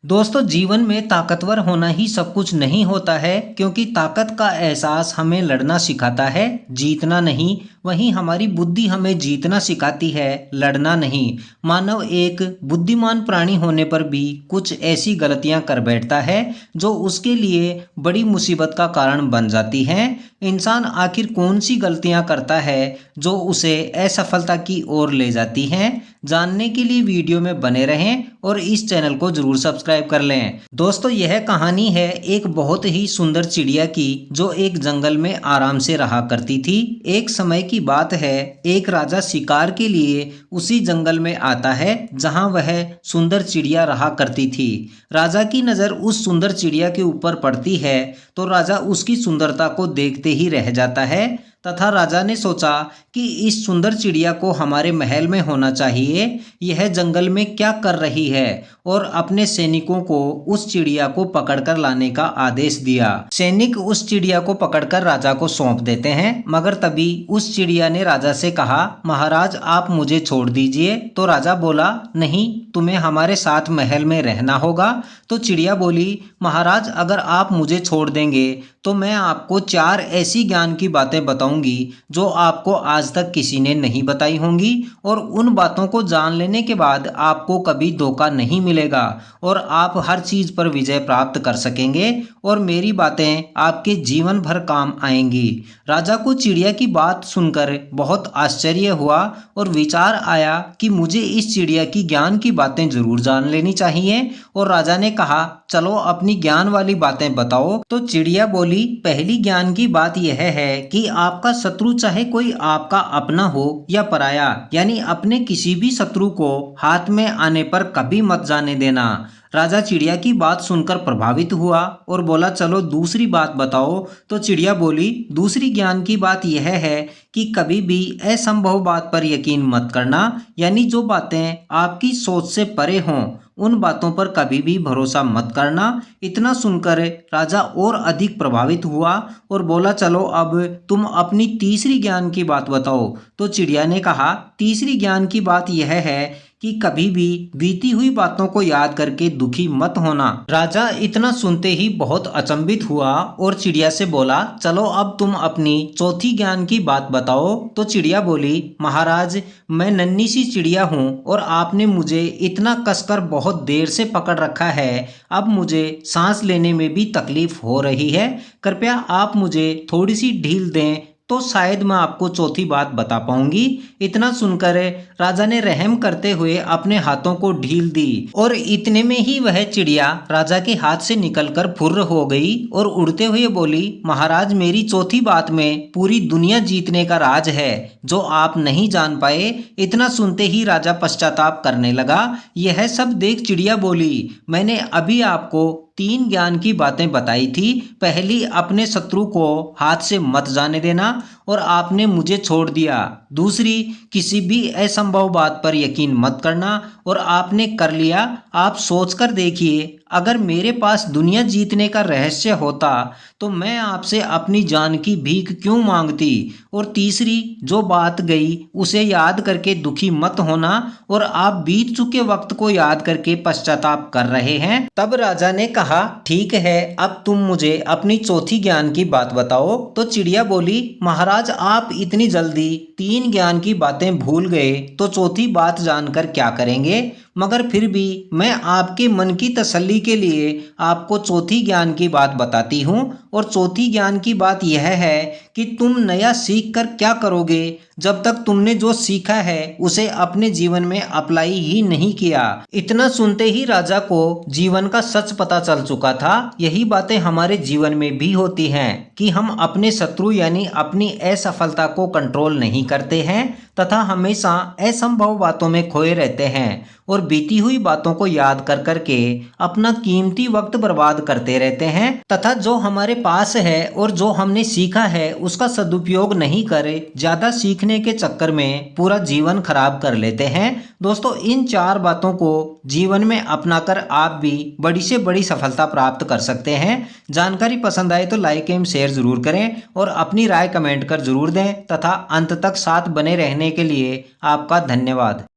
दोस्तों, जीवन में ताकतवर होना ही सब कुछ नहीं होता है, क्योंकि ताकत का एहसास हमें लड़ना सिखाता है, जीतना नहीं। वहीं हमारी बुद्धि हमें जीतना सिखाती है, लड़ना नहीं। मानव एक बुद्धिमान प्राणी होने पर भी कुछ ऐसी गलतियां कर बैठता है जो उसके लिए बड़ी मुसीबत का कारण बन जाती हैं। इंसान आखिर कौन सी गलतियां करता है जो उसे असफलता की ओर ले जाती हैं? जानने के लिए वीडियो में बने रहें और इस चैनल को जरूर सब्सक्राइब कर लें। दोस्तों, यह कहानी है एक बहुत ही सुंदर चिड़िया की जो एक जंगल में आराम से रहा करती थी। एक समय की बात है, एक राजा शिकार के लिए उसी जंगल में आता है जहां वह सुंदर चिड़िया रहा करती थी। राजा की नज़र उस सुंदर चिड़िया के ऊपर पड़ती है तो राजा उसकी सुंदरता को देखते ही रह जाता है तथा राजा ने सोचा कि इस सुंदर चिड़िया को हमारे महल में होना चाहिए। यह जंगल में क्या कर रही है? और अपने सैनिकों को उस चिड़िया को पकड़कर लाने का आदेश दिया। सैनिक उस चिड़िया को पकड़कर राजा को सौंप देते हैं, मगर तभी उस चिड़िया ने राजा से कहा, महाराज आप मुझे छोड़ दीजिए। तो राजा बोला, नहीं, तुम्हें हमारे साथ महल में रहना होगा। तो चिड़िया बोली, महाराज अगर आप मुझे छोड़ देंगे तो मैं आपको 4 ऐसी ज्ञान की बातें बताऊंगी जो आपको आज तक किसी ने नहीं बताई होंगी, और उन बातों को जान लेने के बाद आपको कभी धोखा नहीं मिलेगा और आप हर चीज पर विजय प्राप्त कर सकेंगे और मेरी बातें आपके जीवन भर काम आएंगी। राजा को चिड़िया की बात सुनकर बहुत आश्चर्य हुआ और विचार आया कि मुझे इस चिड़िया की ज्ञान की बातें जरूर जान लेनी चाहिए। और राजा ने कहा, चलो अपनी ज्ञान वाली बातें बताओ। तो चिड़िया बोली, पहली ज्ञान की बात यह है कि आपका शत्रु चाहे कोई आपका अपना हो या पराया, यानी अपने किसी भी शत्रु को हाथ में आने पर कभी मत जाने देना। राजा चिड़िया की बात सुनकर प्रभावित हुआ और बोला, चलो दूसरी बात बताओ। तो चिड़िया बोली, दूसरी ज्ञान की बात यह है कि कभी भी असंभव बात पर यकीन मत करना, यानी जो बातें आपकी सोच से परे हों उन बातों पर कभी भी भरोसा मत करना। इतना सुनकर राजा और अधिक प्रभावित हुआ और बोला, चलो अब तुम अपनी तीसरी ज्ञान की बात बताओ। तो चिड़िया ने कहा, तीसरी ज्ञान की बात यह है कि कभी भी बीती हुई बातों को याद करके दुखी मत होना। राजा इतना सुनते ही बहुत अचंभित हुआ और चिड़िया से बोला, चलो अब तुम अपनी चौथी ज्ञान की बात बताओ। तो चिड़िया बोली, महाराज मैं नन्ही सी चिड़िया हूँ और आपने मुझे इतना कसकर बहुत देर से पकड़ रखा है, अब मुझे सांस लेने में भी तकलीफ हो रही है। कृपया आप मुझे थोड़ी सी ढील दें तो शायद मैं आपको चौथी बात बता पाऊंगी। इतना सुनकर राजा ने रहम करते हुए अपने हाथों को ढील दी और इतने में ही वह चिड़िया राजा के हाथ से निकलकर फुर्र हो गई और उड़ते हुए बोली, महाराज मेरी चौथी बात में पूरी दुनिया जीतने का राज है जो आप नहीं जान पाए। इतना सुनते ही राजा पश्चाताप करने लगा। यह सब देख चिड़िया बोली, मैंने अभी आपको 3 ज्ञान की बातें बताई थी। पहली, अपने शत्रु को हाथ से मत जाने देना और आपने मुझे छोड़ दिया। दूसरी, किसी भी असंभव बात पर यकीन मत करना और आपने कर लिया। आप सोचकर देखिए, अगर मेरे पास दुनिया जीतने का रहस्य होता तो मैं आपसे अपनी जान की भीख क्यों मांगती। और तीसरी जो बात गई उसे याद करके दुखी मत होना और आप बीत चुके वक्त को याद करके पश्चाताप कर रहे हैं। तब राजा ने कहा, ठीक है, अब तुम मुझे अपनी चौथी ज्ञान की बात बताओ। तो चिड़िया बोली, महाराज आप इतनी जल्दी 3 ज्ञान की बातें भूल गए तो चौथी बात जानकर क्या करेंगे? मगर फिर भी मैं आपके मन की तसल्ली के लिए आपको चौथी ज्ञान की बात बताती हूँ। और चौथी ज्ञान की बात यह है कि तुम नया सीख कर क्या करोगे जब तक तुमने जो सीखा है उसे अपने जीवन में अप्लाई ही नहीं किया। इतना सुनते ही राजा को जीवन का सच पता चल चुका था। यही बातें हमारे जीवन में भी होती हैं कि हम अपने शत्रु यानी अपनी असफलता को कंट्रोल नहीं करते हैं तथा हमेशा असंभव बातों में खोए रहते हैं और बीती हुई बातों को याद कर करके अपना कीमती वक्त बर्बाद करते रहते हैं तथा जो हमारे पास है और जो हमने सीखा है उसका सदुपयोग नहीं करे, ज्यादा सीखने के चक्कर में पूरा जीवन खराब कर लेते हैं। दोस्तों, इन 4 बातों को जीवन में अपनाकर आप भी बड़ी से बड़ी सफलता प्राप्त कर सकते हैं। जानकारी पसंद आए तो लाइक एवं शेयर जरूर करें और अपनी राय कमेंट कर जरूर दें तथा अंत तक साथ बने रहने के लिए आपका धन्यवाद।